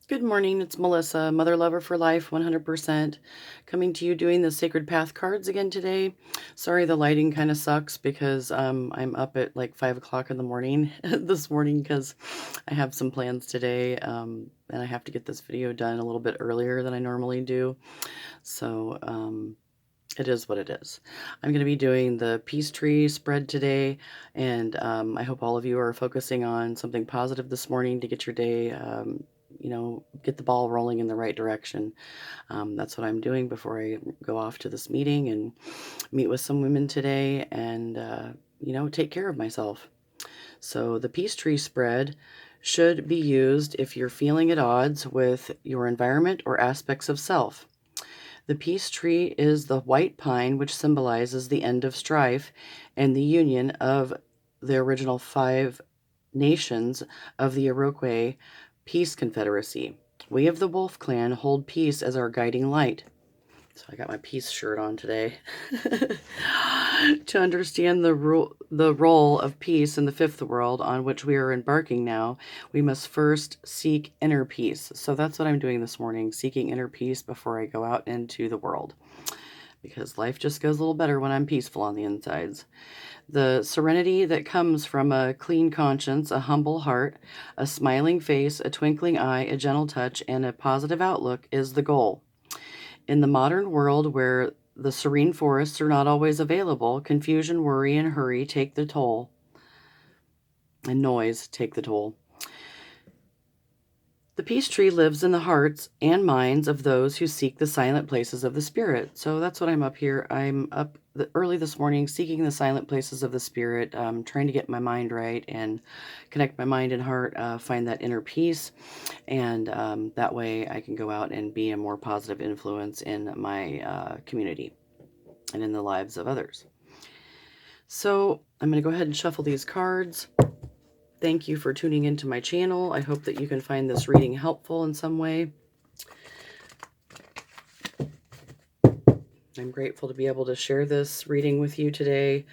Good morning, it's Melissa, Mother Lover for Life, 100%, coming to you doing the Sacred Path cards again today. Sorry the lighting kind of sucks because I'm up at like 5 o'clock in the morning this morning because I have some plans today, and I have to get this video done a little bit earlier than I normally do. So it is what it is. I'm going to be doing the peace tree spread today, and I hope all of you are focusing on something positive this morning to get your day, get the ball rolling in the right direction. That's what I'm doing before I go off to this meeting and meet with some women today and, take care of myself. So the peace tree spread should be used if you're feeling at odds with your environment or aspects of self. The peace tree is the white pine, which symbolizes the end of strife and the union of the original 5 nations of the Iroquois Peace Confederacy. We of the Wolf Clan hold peace as our guiding light. So I got my peace shirt on today. To understand the role of peace in the fifth world on which we are embarking now, we must first seek inner peace. So that's what I'm doing this morning, seeking inner peace before I go out into the world. Because life just goes a little better when I'm peaceful on the insides. The serenity that comes from a clean conscience, a humble heart, a smiling face, a twinkling eye, a gentle touch, and a positive outlook is the goal. In the modern world where the serene forests are not always available, confusion, worry, and hurry take the toll, and noise take the toll. The peace tree lives in the hearts and minds of those who seek the silent places of the spirit. So that's what I'm up here. I'm up early this morning seeking the silent places of the spirit, trying to get my mind right and connect my mind and heart, find that inner peace. And that way I can go out and be a more positive influence in my community and in the lives of others. So I'm going to go ahead and shuffle these cards. Thank you for tuning into my channel. I hope that you can find this reading helpful in some way. I'm grateful to be able to share this reading with you today,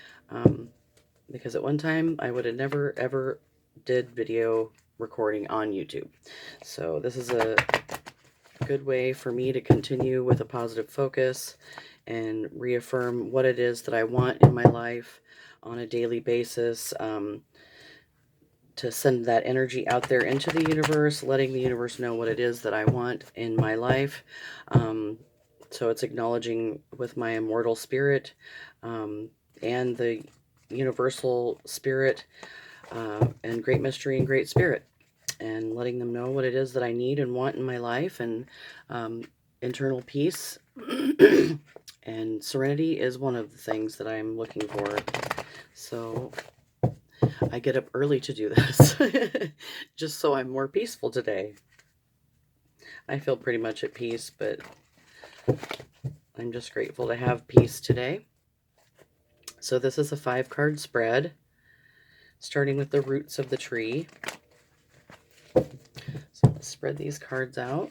because at one time I would have never ever did video recording on YouTube. So this is a good way for me to continue with a positive focus and reaffirm what it is that I want in my life on a daily basis, to send that energy out there into the universe, letting the universe know what it is that I want in my life. So it's acknowledging with my immortal spirit, and the universal spirit, and great mystery and great spirit, and letting them know what it is that I need and want in my life, and internal peace and serenity is one of the things that I'm looking for. So I get up early to do this just so I'm more peaceful today. I feel pretty much at peace, but I'm just grateful to have peace today. So this is a 5-card spread, starting with the roots of the tree. So let's spread these cards out.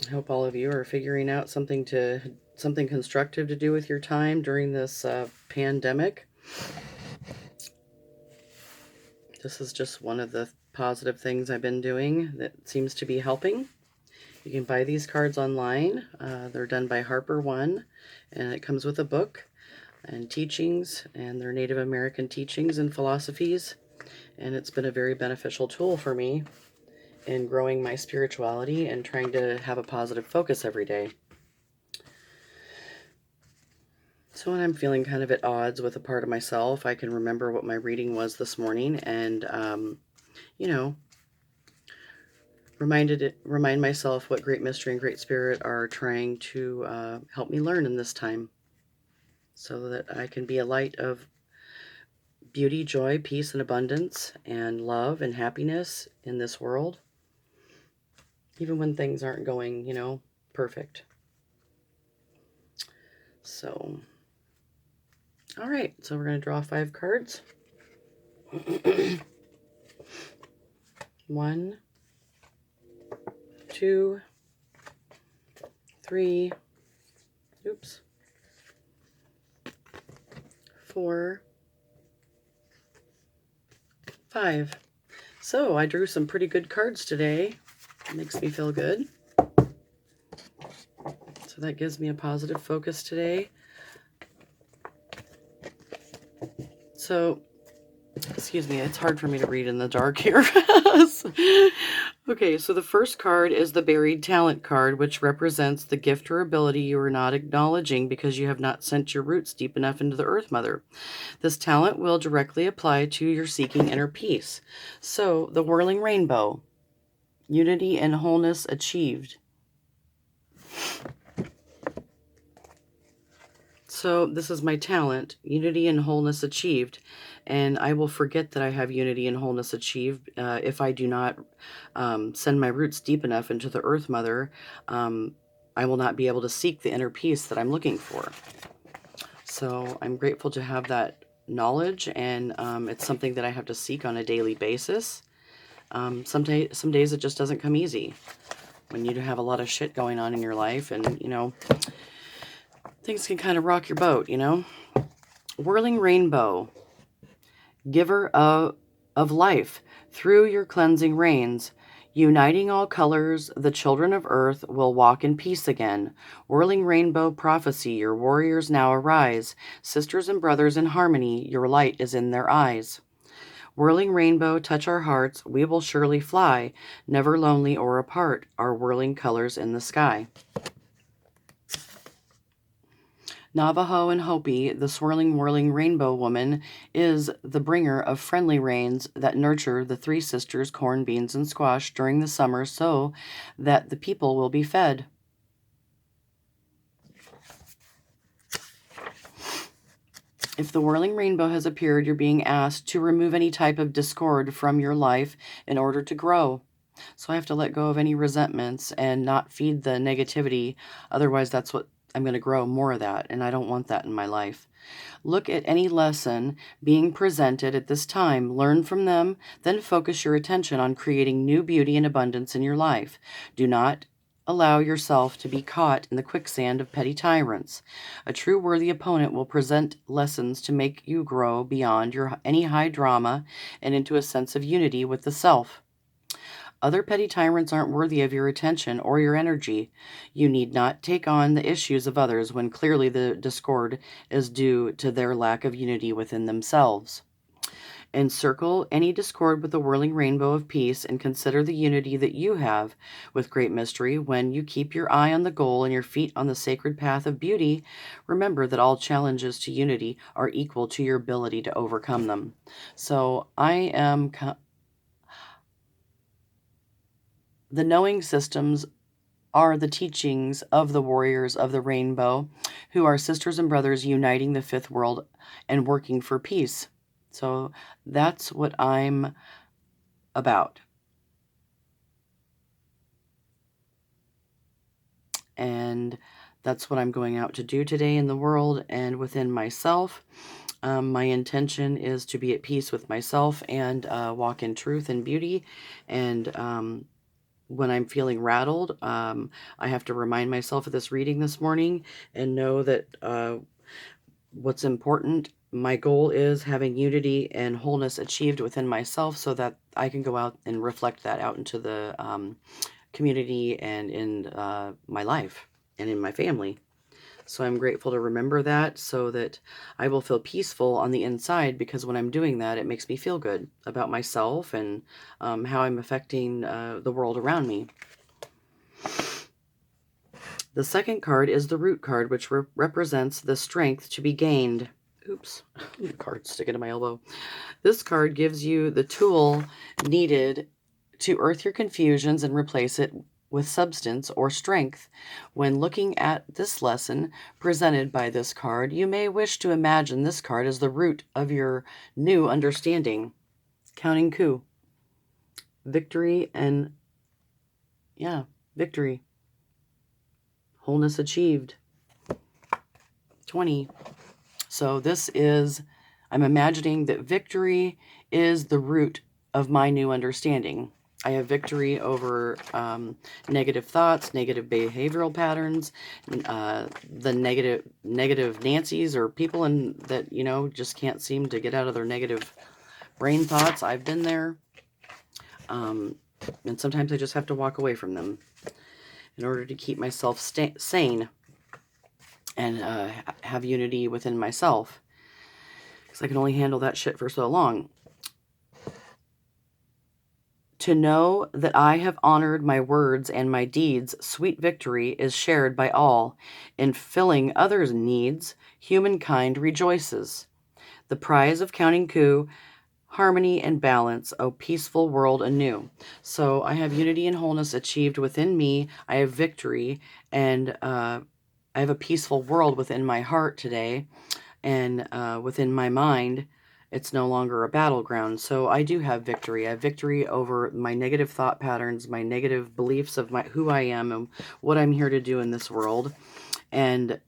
I hope all of you are figuring out something constructive to do with your time during this pandemic. This is just one of the positive things I've been doing that seems to be helping. You can buy these cards online. They're done by Harper One, and it comes with a book and teachings, and they're Native American teachings and philosophies. And it's been a very beneficial tool for me in growing my spirituality and trying to have a positive focus every day. So when I'm feeling kind of at odds with a part of myself, I can remember what my reading was this morning and, remind myself what great mystery and great spirit are trying to help me learn in this time, so that I can be a light of beauty, joy, peace, and abundance, and love and happiness in this world, even when things aren't going, perfect. So, all right, so we're going to draw 5 cards. 1, 2, 3, 4, 5. So I drew some pretty good cards today. It makes me feel good. So that gives me a positive focus today. So, excuse me, it's hard for me to read in the dark here. Okay, so the first card is the Buried Talent card, which represents the gift or ability you are not acknowledging because you have not sent your roots deep enough into the Earth Mother. This talent will directly apply to your seeking inner peace. So, the Whirling Rainbow, unity and wholeness achieved. So this is my talent, unity and wholeness achieved, and I will forget that I have unity and wholeness achieved if I do not send my roots deep enough into the Earth Mother. I will not be able to seek the inner peace that I'm looking for. So I'm grateful to have that knowledge, and it's something that I have to seek on a daily basis. Some days it just doesn't come easy when you have a lot of shit going on in your life, and things can kind of rock your boat, Whirling Rainbow, giver of life, through your cleansing rains, uniting all colors, the children of earth will walk in peace again. Whirling Rainbow prophecy, your warriors now arise. Sisters and brothers in harmony, your light is in their eyes. Whirling rainbow, touch our hearts, we will surely fly, never lonely or apart, our whirling colors in the sky. Navajo and Hopi, the swirling, whirling rainbow woman, is the bringer of friendly rains that nurture the three sisters, corn, beans, and squash during the summer so that the people will be fed. If the whirling rainbow has appeared, you're being asked to remove any type of discord from your life in order to grow. So I have to let go of any resentments and not feed the negativity. Otherwise, that's what I'm going to grow more of that, and I don't want that in my life. Look at any lesson being presented at this time, learn from them, then focus your attention on creating new beauty and abundance in your life. Do not allow yourself to be caught in the quicksand of petty tyrants. A true worthy opponent will present lessons to make you grow beyond any high drama and into a sense of unity with the self. Other petty tyrants aren't worthy of your attention or your energy. You need not take on the issues of others when clearly the discord is due to their lack of unity within themselves. Encircle any discord with the whirling rainbow of peace and consider the unity that you have with great mystery. When you keep your eye on the goal and your feet on the sacred path of beauty, remember that all challenges to unity are equal to your ability to overcome them. So I am... The knowing systems are the teachings of the warriors of the rainbow, who are sisters and brothers uniting the fifth world and working for peace. So that's what I'm about. And that's what I'm going out to do today in the world and within myself. My intention is to be at peace with myself and walk in truth and beauty. And when I'm feeling rattled, I have to remind myself of this reading this morning and know that what's important, my goal is having unity and wholeness achieved within myself so that I can go out and reflect that out into the community and in my life and in my family. So I'm grateful to remember that so that I will feel peaceful on the inside, because when I'm doing that, it makes me feel good about myself and how I'm affecting the world around me. The second card is the Root card, which represents the strength to be gained. Oops, the card's sticking to my elbow. This card gives you the tool needed to earth your confusions and replace it with substance or strength. When looking at this lesson presented by this card, you may wish to imagine this card as the root of your new understanding. Counting coup. Victory and, victory. Wholeness achieved. 20. So this is, I'm imagining that victory is the root of my new understanding. I have victory over negative thoughts, negative behavioral patterns, the negative Nancys or people that, just can't seem to get out of their negative brain thoughts. I've been there. And sometimes I just have to walk away from them in order to keep myself sane and have unity within myself, because I can only handle that shit for so long. To know that I have honored my words and my deeds, sweet victory is shared by all. In filling others' needs, humankind rejoices. The prize of counting coup, harmony and balance, O peaceful world anew. So I have unity and wholeness achieved within me. I have victory, and I have a peaceful world within my heart today, and within my mind. It's no longer a battleground. So I do have victory. I have victory over my negative thought patterns, my negative beliefs of who I am and what I'm here to do in this world. And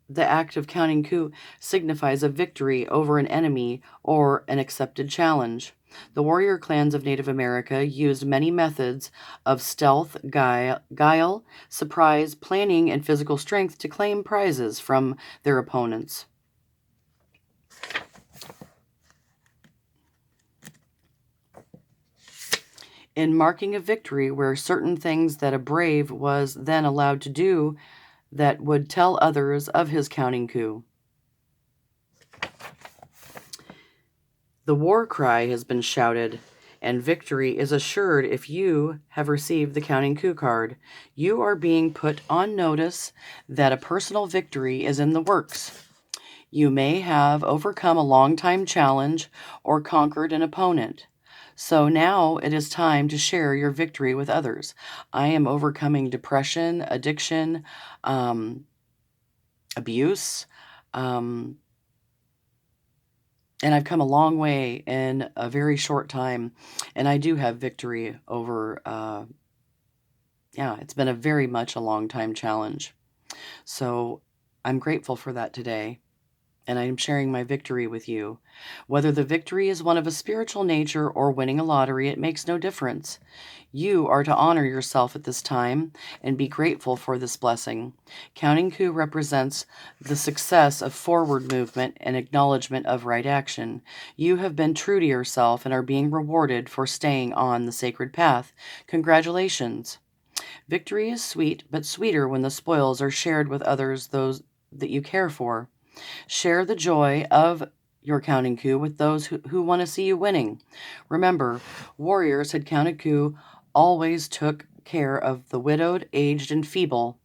the act of counting coup signifies a victory over an enemy or an accepted challenge. The warrior clans of Native America used many methods of stealth, guile, surprise, planning, and physical strength to claim prizes from their opponents. In marking a victory where certain things that a brave was then allowed to do that would tell others of his counting coup. The war cry has been shouted, and victory is assured if you have received the counting coup card. You are being put on notice that a personal victory is in the works. You may have overcome a long-time challenge or conquered an opponent. So now it is time to share your victory with others. I am overcoming depression, addiction, abuse, and I've come a long way in a very short time, and I do have victory over, it's been a very much a long time challenge. So I'm grateful for that today, and I'm sharing my victory with you. Whether the victory is one of a spiritual nature or winning a lottery, it makes no difference. You are to honor yourself at this time and be grateful for this blessing. Counting coup represents the success of forward movement and acknowledgement of right action. You have been true to yourself and are being rewarded for staying on the sacred path. Congratulations. Victory is sweet, but sweeter when the spoils are shared with others, those that you care for. Share the joy of your counting coup with those who want to see you winning. Remember, warriors had counted coup always took care of the widowed, aged, and feeble.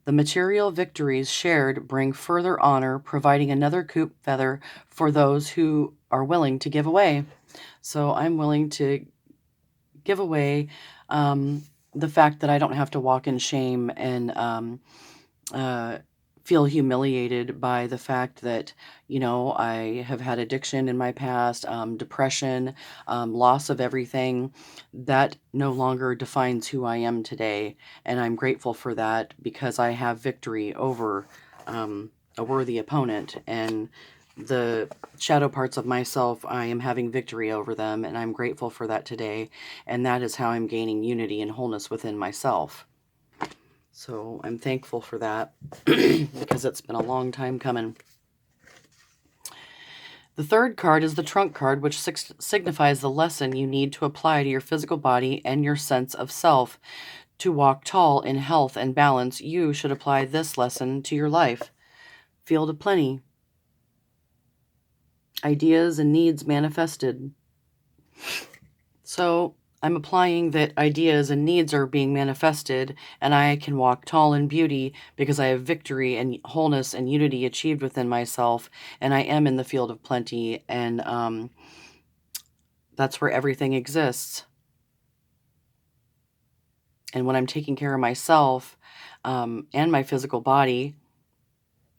The material victories shared bring further honor, providing another coup feather for those who are willing to give away. So I'm willing to give away the fact that I don't have to walk in shame and feel humiliated by the fact that, I have had addiction in my past, depression, loss of everything. That no longer defines who I am today. And I'm grateful for that because I have victory over a worthy opponent. And the shadow parts of myself, I am having victory over them. And I'm grateful for that today. And that is how I'm gaining unity and wholeness within myself. So I'm thankful for that because it's been a long time coming. The third card is the trunk card, which signifies the lesson you need to apply to your physical body and your sense of self. To walk tall in health and balance, you should apply this lesson to your life. Field of plenty. Ideas and needs manifested. So I'm applying that ideas and needs are being manifested, and I can walk tall in beauty because I have victory and wholeness and unity achieved within myself, and I am in the field of plenty, and that's where everything exists. And when I'm taking care of myself and my physical body,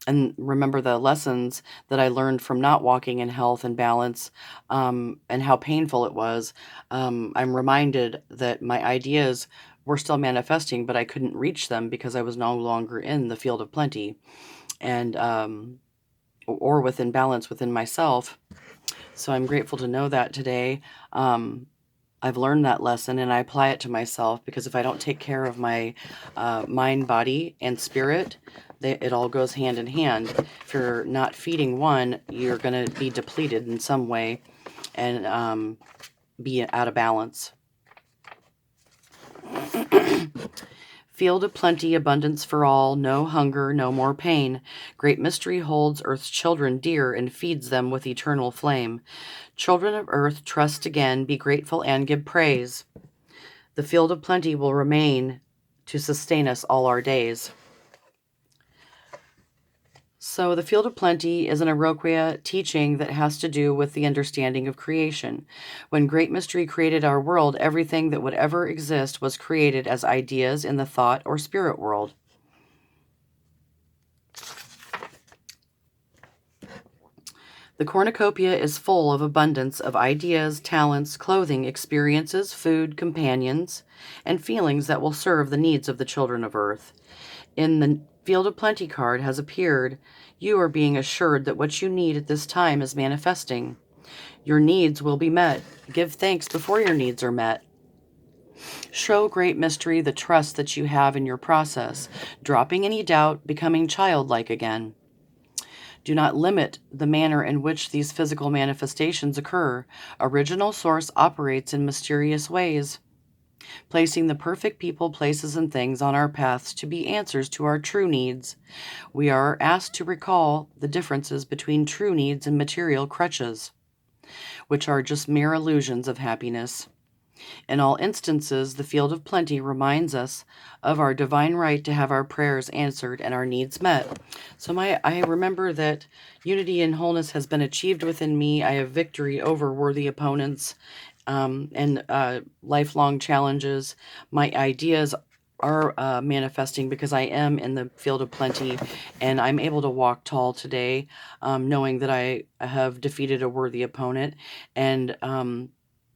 and remember the lessons that I learned from not walking in health and balance, and how painful it was, I'm reminded that my ideas were still manifesting, but I couldn't reach them because I was no longer in the field of plenty and or within balance within myself. So I'm grateful to know that today. I've learned that lesson and I apply it to myself, because if I don't take care of my mind, body, and spirit, it all goes hand in hand. If you're not feeding one, you're going to be depleted in some way. and be out of balance. Field of plenty, abundance for all, no hunger, no more pain. Great mystery holds earth's children dear and feeds them with eternal flame. Children of earth, trust again, be grateful and give praise. The field of plenty will remain to sustain us all our days. So the field of plenty is an Iroquois teaching that has to do with the understanding of creation. When Great Mystery created our world, everything that would ever exist was created as ideas in the thought or spirit world. The cornucopia is full of abundance of ideas, talents, clothing, experiences, food, companions, and feelings that will serve the needs of the children of earth. In the Field of Plenty card has appeared, you are being assured that what you need at this time is manifesting. Your needs will be met. Give thanks before your needs are met. Show Great Mystery the trust that you have in your process, dropping any doubt, becoming childlike again. Do not limit the manner in which these physical manifestations occur. Original Source operates in mysterious ways, placing the perfect people, places, and things on our paths to be answers to our true needs. We are asked to recall the differences between true needs and material crutches, which are just mere illusions of happiness. In all instances, the Field of Plenty reminds us of our divine right to have our prayers answered and our needs met. So I remember that unity and wholeness has been achieved within me. I have victory over worthy opponents and lifelong challenges. My ideas are manifesting because I am in the Field of Plenty, and I'm able to walk tall today, knowing that I have defeated a worthy opponent. And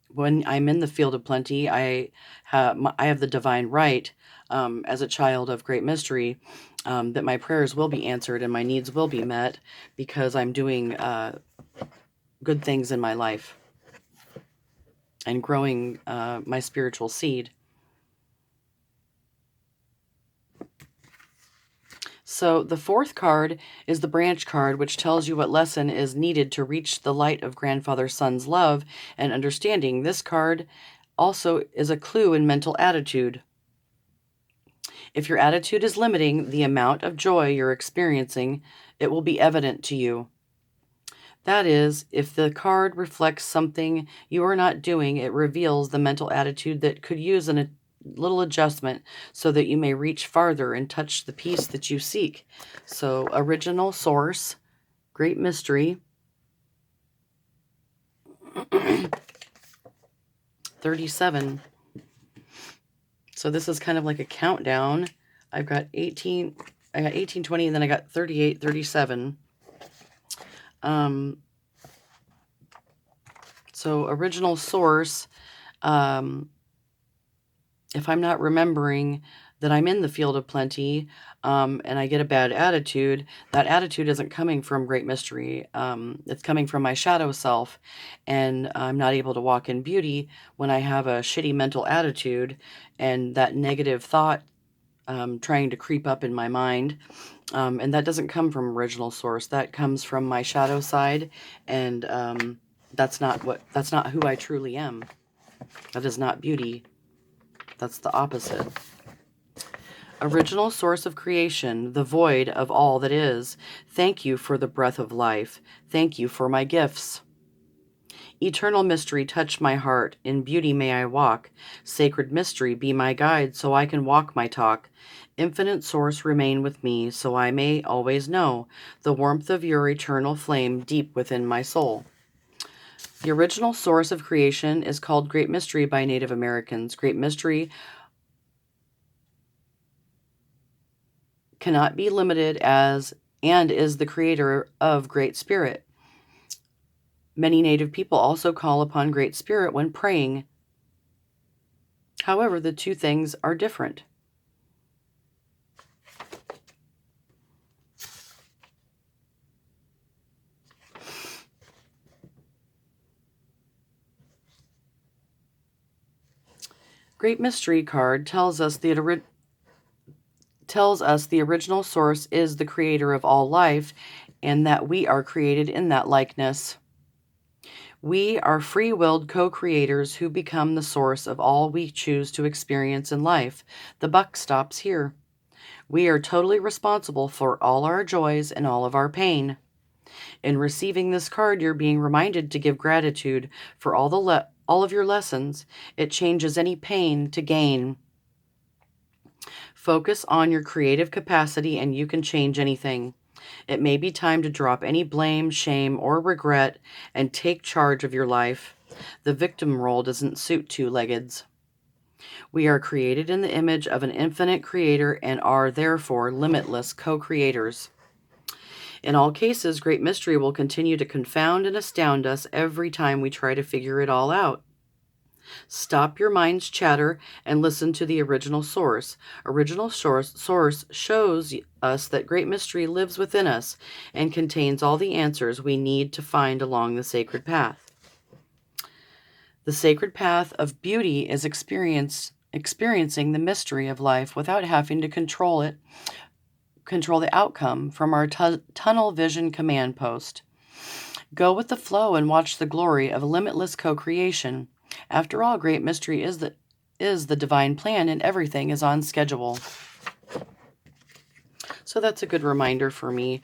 when I'm in the Field of Plenty, I have the divine right, as a child of Great Mystery, that my prayers will be answered and my needs will be met because I'm doing good things in my life and growing my spiritual seed. So the fourth card is the branch card, which tells you what lesson is needed to reach the light of grandfather son's love and understanding. This card also is a clue in mental attitude. If your attitude is limiting the amount of joy you're experiencing, it will be evident to you. That is, if the card reflects something you are not doing, it reveals the mental attitude that could use a little adjustment so that you may reach farther and touch the peace that you seek. So, Original Source, Great Mystery, 37. So this is kind of like a countdown. I got 18, 20, and then I got 38, 37. So Original Source, if I'm not remembering that I'm in the Field of Plenty, and I get a bad attitude, that attitude isn't coming from Great Mystery. It's coming from my shadow self, and I'm not able to walk in beauty when I have a shitty mental attitude and that negative thought trying to creep up in my mind. And that doesn't come from Original Source. That comes from my shadow side, and that's not who I truly am. That is not beauty. That's the opposite. Original Source of creation, the void of all that is. Thank you for the breath of life. Thank you for my gifts. Eternal mystery, touch my heart. In beauty may I walk. Sacred mystery, be my guide so I can walk my talk. Infinite Source, remain with me so I may always know the warmth of your eternal flame deep within my soul. The original source of creation is called Great Mystery by Native Americans. Great Mystery cannot be limited as and is the creator of Great Spirit. Many Native people also call upon Great Spirit when praying. However, the two things are different. Great Mystery card tells us the original source is the creator of all life and that we are created in that likeness. We are free-willed co-creators who become the source of all we choose to experience in life. The buck stops here. We are totally responsible for all our joys and all of our pain. In receiving this card, you're being reminded to give gratitude for all of your lessons. It changes any pain to gain. Focus on your creative capacity and you can change anything. It may be time to drop any blame, shame, or regret and take charge of your life. The victim role doesn't suit two-leggeds. We are created in the image of an infinite creator and are therefore limitless co-creators. In all cases, great mystery will continue to confound and astound us every time we try to figure it all out. Stop your mind's chatter and listen to the original source. Original source shows us that great mystery lives within us and contains all the answers we need to find along the sacred path. The sacred path of beauty is experiencing the mystery of life without having to control the outcome from our tunnel vision command post. Go with the flow and watch the glory of limitless co-creation. After all, great mystery is the divine plan and everything is on schedule. So that's a good reminder for me.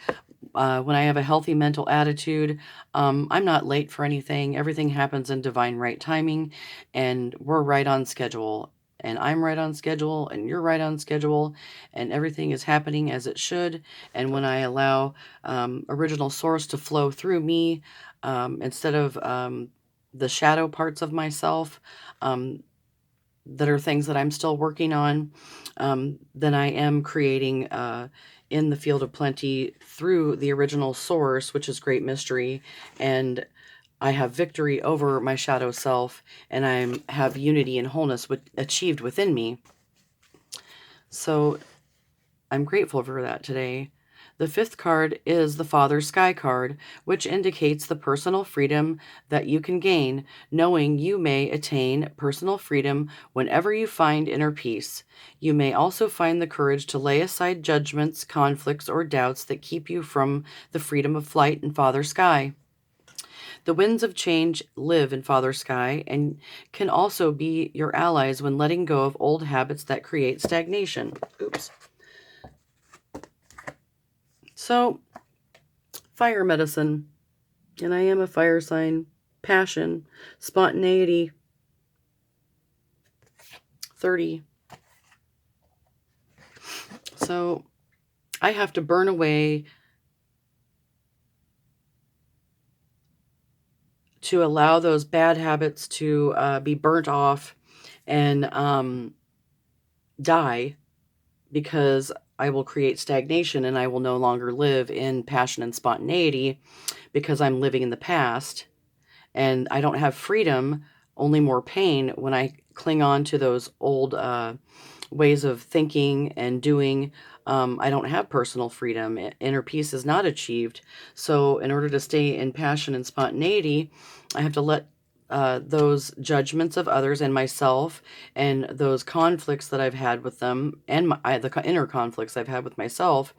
When I have a healthy mental attitude, I'm not late for anything. Everything happens in divine right timing, and we're right on schedule. And I'm right on schedule, and you're right on schedule, and everything is happening as it should. And when I allow original source to flow through me, instead of the shadow parts of myself that are things that I'm still working on, then I am creating in the field of plenty through the original source, which is great mystery, and I have victory over my shadow self, and I have unity and wholeness achieved within me. So I'm grateful for that today. The fifth card is the Father Sky card, which indicates the personal freedom that you can gain, knowing you may attain personal freedom whenever you find inner peace. You may also find the courage to lay aside judgments, conflicts, or doubts that keep you from the freedom of flight in Father Sky. The winds of change live in Father Sky and can also be your allies when letting go of old habits that create stagnation. Oops. So, fire medicine, and I am a fire sign, passion, spontaneity, 30. So, I have to burn away to allow those bad habits to be burnt off and die, because I will create stagnation and I will no longer live in passion and spontaneity because I'm living in the past and I don't have freedom, only more pain when I cling on to those old ways of thinking and doing. I don't have personal freedom. Inner peace is not achieved. So in order to stay in passion and spontaneity, I have to let those judgments of others and myself and those conflicts that I've had with them and the inner conflicts I've had with myself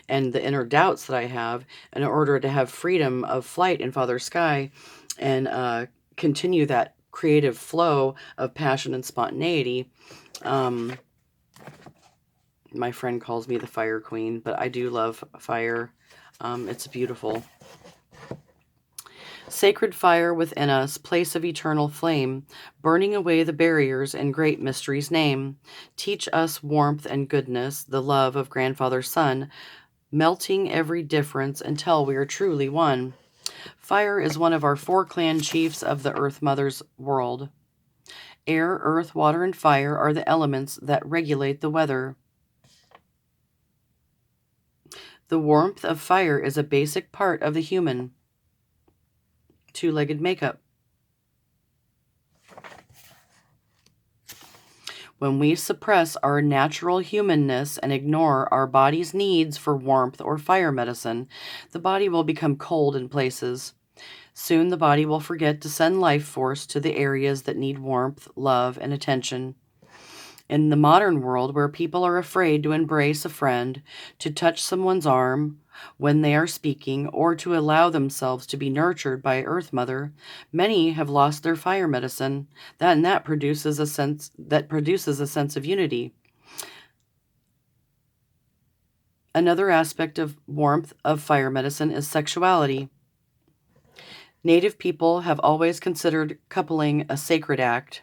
and the inner doubts that I have, in order to have freedom of flight in Father Sky and continue that creative flow of passion and spontaneity. My friend calls me the fire queen, but I do love fire. It's beautiful. Sacred fire within us, place of eternal flame, burning away the barriers in great mystery's name. Teach us warmth and goodness, the love of Grandfather Sun, melting every difference until we are truly one. Fire is one of our 4 clan chiefs of the Earth Mother's world. Air, earth, water, and fire are the elements that regulate the weather. The warmth of fire is a basic part of the human 2-legged makeup. When we suppress our natural humanness and ignore our body's needs for warmth or fire medicine, the body will become cold in places. Soon the body will forget to send life force to the areas that need warmth, love, and attention. In the modern world, where people are afraid to embrace a friend, to touch someone's arm, when they are speaking or to allow themselves to be nurtured by Earth Mother, many have lost their fire medicine. That produces a sense of unity. Another aspect of warmth of fire medicine is sexuality. Native people have always considered coupling a sacred act.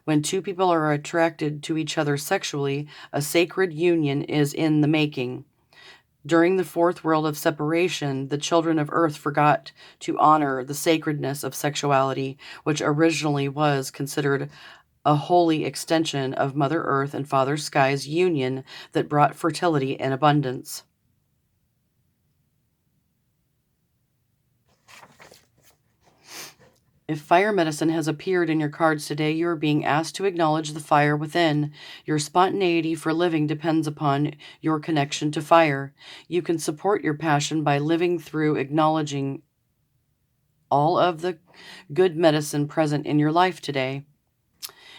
When two people are attracted to each other sexually, a sacred union is in the making. During the fourth world of separation, the children of Earth forgot to honor the sacredness of sexuality, which originally was considered a holy extension of Mother Earth and Father Sky's union that brought fertility and abundance. If fire medicine has appeared in your cards today, you are being asked to acknowledge the fire within. Your spontaneity for living depends upon your connection to fire. You can support your passion by living through acknowledging all of the good medicine present in your life today.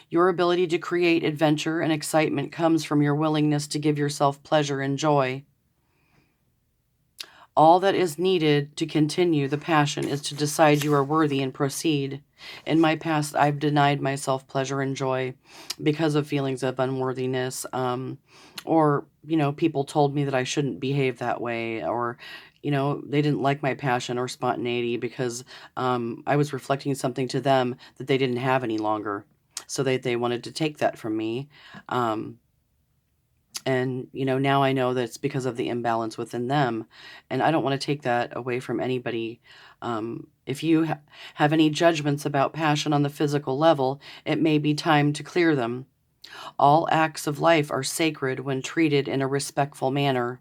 Your ability to create adventure and excitement comes from your willingness to give yourself pleasure and joy. All that is needed to continue the passion is to decide you are worthy and proceed. In my past, I've denied myself pleasure and joy because of feelings of unworthiness, or, people told me that I shouldn't behave that way, or, they didn't like my passion or spontaneity because I was reflecting something to them that they didn't have any longer. So they wanted to take that from me. And, now I know that it's because of the imbalance within them. And I don't want to take that away from anybody. If you have any judgments about passion on the physical level, it may be time to clear them. All acts of life are sacred when treated in a respectful manner.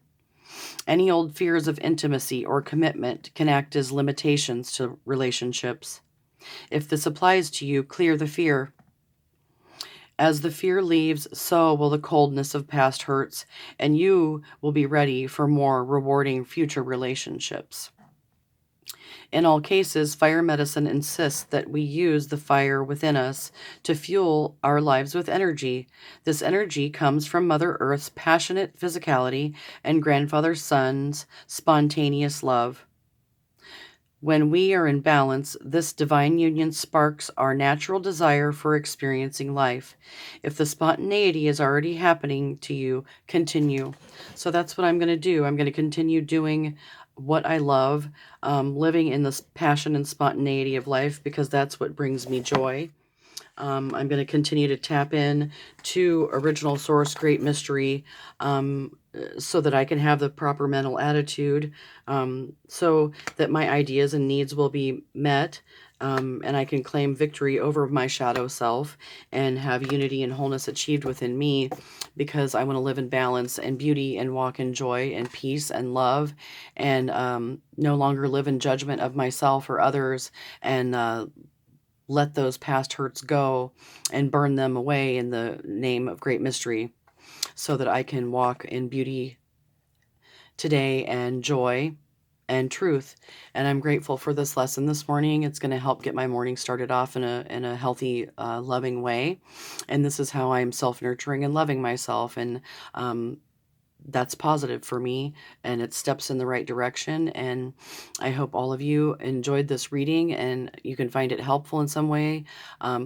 Any old fears of intimacy or commitment can act as limitations to relationships. If this applies to you, clear the fear. As the fear leaves, so will the coldness of past hurts, and you will be ready for more rewarding future relationships. In all cases, fire medicine insists that we use the fire within us to fuel our lives with energy. This energy comes from Mother Earth's passionate physicality and Grandfather Sun's spontaneous love. When we are in balance, this divine union sparks our natural desire for experiencing life. If the spontaneity is already happening to you, continue. So that's what I'm going to do. I'm going to continue doing what I love, living in this passion and spontaneity of life, because that's what brings me joy. I'm going to continue to tap in to original source, great mystery, so that I can have the proper mental attitude, so that my ideas and needs will be met, and I can claim victory over my shadow self and have unity and wholeness achieved within me, because I want to live in balance and beauty and walk in joy and peace and love, and no longer live in judgment of myself or others, and let those past hurts go and burn them away in the name of great mystery, so that I can walk in beauty today and joy and truth. And I'm grateful for this lesson this morning. It's going to help get my morning started off in a healthy, loving way. And this is how I'm self-nurturing and loving myself. And that's positive for me, and it steps in the right direction. And I hope all of you enjoyed this reading and you can find it helpful in some way.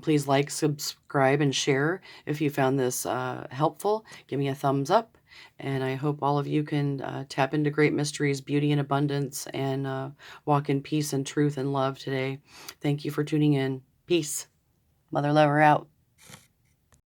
Please like, subscribe, and share if you found this helpful. Give me a thumbs up, and I hope all of you can tap into great mysteries, beauty, and abundance, and walk in peace and truth and love today. Thank you for tuning in. Peace. Mother Lover out.